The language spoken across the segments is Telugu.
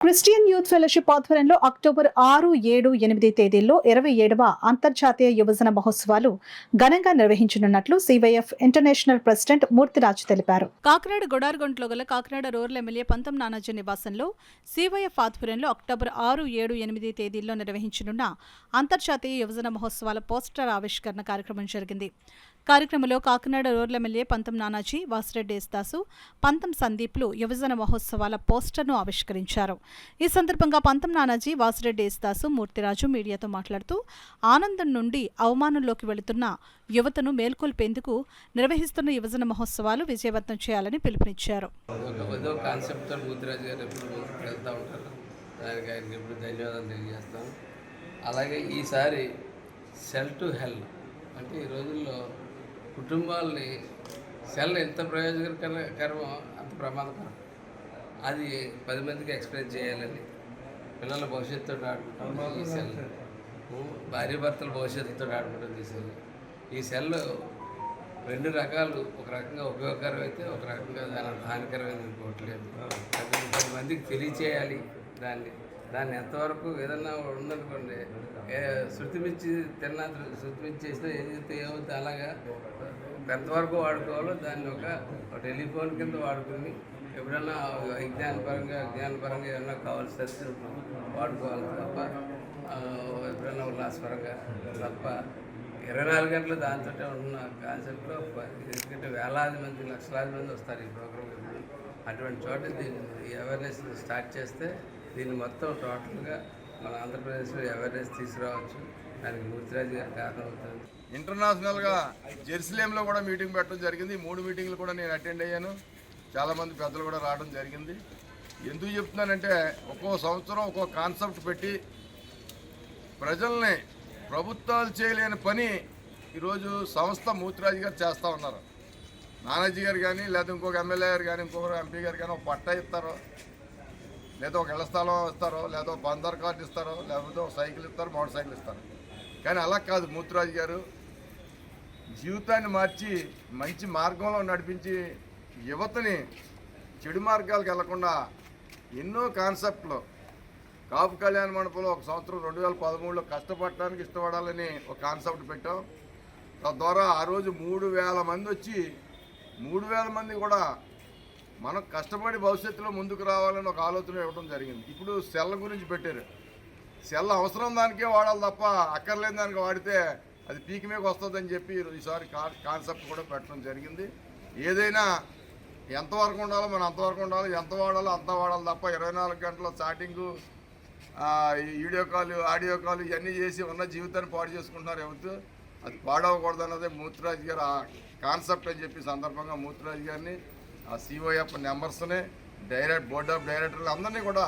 క్రిస్టియన్ యూత్ ఫెలోషిప్ ఆధ్వర్యంలో అక్టోబర్ 6, 7, 8 తేదీల్లో 27వ అంతర్జాతీయ యువజన మహోత్సవాలు ఘనంగా నిర్వహించనున్నట్లు సివైఎఫ్ ఇంటర్నేషనల్ ప్రెసిడెంట్ మూర్తిరాజు తెలిపారు. కాకినాడ గొడార్గొంటలో గల కాకినాడ రూరల్ ఎమ్మెల్యే పంతం నానాజీ నివాసంలో సివైఎఫ్ ఆధ్వర్యంలో అక్టోబర్ 6, 7, 8 తేదీల్లో నిర్వహించనున్న అంతర్జాతీయ యువజన మహోత్సవాల పోస్టర్ ఆవిష్కరణ కార్యక్రమం జరిగింది. కార్యక్రమంలో కాకినాడ రూరల్ ఎమ్మెల్యే పంతం నానాజీ, వాసిరెడ్డి యేసుదాసు, పంతం సందీప్లు యువజన మహోత్సవాల పోస్టర్ను ఆవిష్కరించారు. ఈ సందర్భంగా పంతం నానాజీ, వాసిరెడ్డి యేసుదాసు, మూర్తిరాజు మీడియాతో మాట్లాడుతూ ఆనందం నుండి అవమానంలోకి వెళుతున్న యువతను మేల్కొల్పేందుకు నిర్వహిస్తున్న యువజన మహోత్సవాలు విజయవంతం చేయాలని పిలుపునిచ్చారు. అలాగే ఈసారి సెల్ టు హెల్ అంటే ఈ రోజుల్లో కుటుంబాలని సెల్ ఎంత ప్రయోజనకరమో అంత ప్రమాదకరం. అది 10 మందికి ఎక్స్ప్లెయిన్ చేయాలని, పిల్లల భవిష్యత్తుతో ఆడుకుంటాం ఈ సెల్, భార్యాభర్తల భవిష్యత్తుతో ఆడుకుంటాం ఈ సెల్. ఈ సెల్ 2 రకాలు, ఒక రకంగా ఉపయోగకరం అయితే ఒక రకంగా దాని హానికరమైన అనుకోవట్లేదు. 10 మందికి తెలియచేయాలి. దాన్ని ఎంతవరకు ఏదన్నా ఉందనుకోండి, శృతిమించి చేస్తే ఏం చేస్తే ఏమవుతుంది, అలాగా ఎంతవరకు వాడుకోవాలో దాన్ని ఒక టెలిఫోన్ కింద వాడుకుని ఎప్పుడన్నా జ్ఞానపరంగా ఏమన్నా కావాల్సి వస్తే వాడుకోవాలి తప్ప ఎప్పుడన్నా ఉల్లాసపరంగా తప్ప 24 గంటలు దాంతో ఉన్న కాన్సెప్ట్లో. ఎందుకంటే వేలాది మంది, లక్షలాది మంది వస్తారు ఈ ప్రోగ్రామ్. అటువంటి చోట దీన్ని అవేర్నెస్ స్టార్ట్ చేస్తే దీన్ని మొత్తం టోటల్గా మన ఆంధ్రప్రదేశ్లో అవేర్నెస్ తీసుకురావచ్చు. దానికి మూర్తిరాజు గారు కారణం అవుతుంది. ఇంటర్నేషనల్గా జెరూసలేంలో కూడా మీటింగ్ పెట్టడం జరిగింది. 3 మీటింగ్లు కూడా నేను అటెండ్ అయ్యాను. చాలామంది పెద్దలు కూడా రావడం జరిగింది. ఎందుకు చెప్తున్నానంటే, ఒక్కో సంవత్సరం ఒక్కో కాన్సెప్ట్ పెట్టి ప్రజల్ని, ప్రభుత్వాలు చేయలేని పని ఈరోజు సంస్థ మూర్తిరాజు గారు చేస్తూ ఉన్నారు. నానాజీ గారు కానీ, లేదా ఇంకొక ఎమ్మెల్యే గారు కానీ, ఇంకొక ఎంపీ గారు కానీ ఒక పట్టా ఇస్తారో, లేదా ఒక ఇళ్ల స్థలం ఇస్తారో, లేదా ఒక బందర్ కార్డు ఇస్తారో, లేకపోతే ఒక సైకిల్ ఇస్తారు, మోటార్ సైకిల్ ఇస్తారు. కానీ అలా కాదు, మూర్తిరాజు గారు జీవితాన్ని మార్చి మంచి మార్గంలో నడిపించి యువతని చెడు మార్గాలకు వెళ్లకుండా ఎన్నో కాన్సెప్ట్లు. కాపు కళ్యాణ మండపంలో ఒక సంవత్సరం 2013లో కష్టపడటానికి ఇష్టపడాలని ఒక కాన్సెప్ట్ పెట్టాం. తద్వారా ఆ రోజు 3000 మంది వచ్చి 3000 మంది కూడా మనం కష్టపడి భవిష్యత్తులో ముందుకు రావాలని ఒక ఆలోచన ఇవ్వడం జరిగింది. ఇప్పుడు సెల్ గురించి పెట్టారు. సెల్ అవసరం దానికే వాడాలి తప్ప అక్కర్లేని దానికి వాడితే అది పీకి మీకు వస్తుందని చెప్పి ఈసారి కాన్సెప్ట్ కూడా పెట్టడం జరిగింది. ఏదైనా ఎంతవరకు ఉండాలో మనం అంతవరకు ఉండాలి, ఎంత వాడాలో అంత వాడాలి తప్ప 24 గంటల chatting, video call, audio call ఇవన్నీ చేసి ఉన్న జీవితాన్ని పాడు చేసుకుంటున్నారు ఎవరు. అది పాడవకూడదు అన్నదే మూర్తిరాజు గారు ఆ కాన్సెప్ట్ అని చెప్పి సందర్భంగా మూర్తిరాజు గారిని, ఆ సిఓఎఫ్ మెంబర్స్ని, బోర్డ్ ఆఫ్ డైరెక్టర్లు అందరినీ కూడా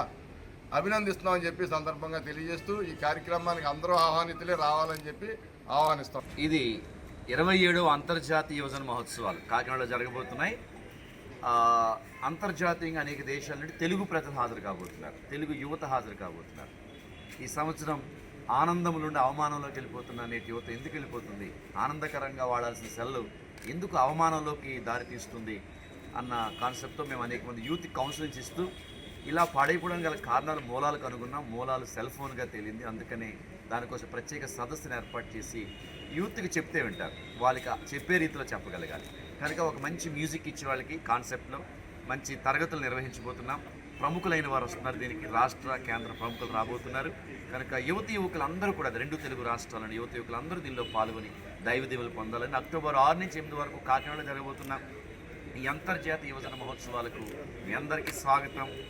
అభినందిస్తున్నామని చెప్పి సందర్భంగా తెలియజేస్తూ ఈ కార్యక్రమానికి అందరూ ఆహ్వానితులే రావాలని చెప్పి ఆహ్వానిస్తాం. ఇది 27వ అంతర్జాతీయ యువజన మహోత్సవాలు కాకినాడలో జరగబోతున్నాయి. అంతర్జాతీయంగా అనేక దేశాల నుండి తెలుగు ప్రజలు హాజరు కాబోతున్నారు, తెలుగు యువత హాజరు కాబోతున్నారు. ఈ సంవత్సరం ఆనందం నుండి అవమానంలోకి వెళ్ళిపోతున్న నేటి యువత ఎందుకు వెళ్ళిపోతుంది, ఆనందకరంగా వాడాల్సిన సెల్లు ఎందుకు అవమానంలోకి దారితీస్తుంది అన్న కాన్సెప్ట్తో మేము అనేక మంది యూత్ కౌన్సిలింగ్స్ ఇస్తూ ఇలా పాడైపోవడం గల కారణాలు, మూలాలు కనుగొన్నాం. మూలాలు సెల్ ఫోన్గా తేలింది. అందుకని దానికోసం ప్రత్యేక సదస్సును ఏర్పాటు చేసి యూత్కి చెప్తే వింటారు, వాళ్ళకి చెప్పే రీతిలో చెప్పగలగాలి. కనుక ఒక మంచి మ్యూజిక్ ఇచ్చే వాళ్ళకి కాన్సెప్ట్లో మంచి తరగతులు నిర్వహించబోతున్నాం. ప్రముఖులైన వారు వస్తున్నారు, దీనికి రాష్ట్ర కేంద్ర ప్రముఖులు రాబోతున్నారు. కనుక యువకులందరూ కూడా 2 తెలుగు రాష్ట్రాలను యువకులందరూ దీనిలో పాల్గొని దైవ దీవెనలు పొందాలని అక్టోబర్ 6 నుంచి 8 వరకు కాకినాడలో జరగబోతున్న ఈ అంతర్జాతీయ యువజన మహోత్సవాలకు మీ అందరికీ స్వాగతం,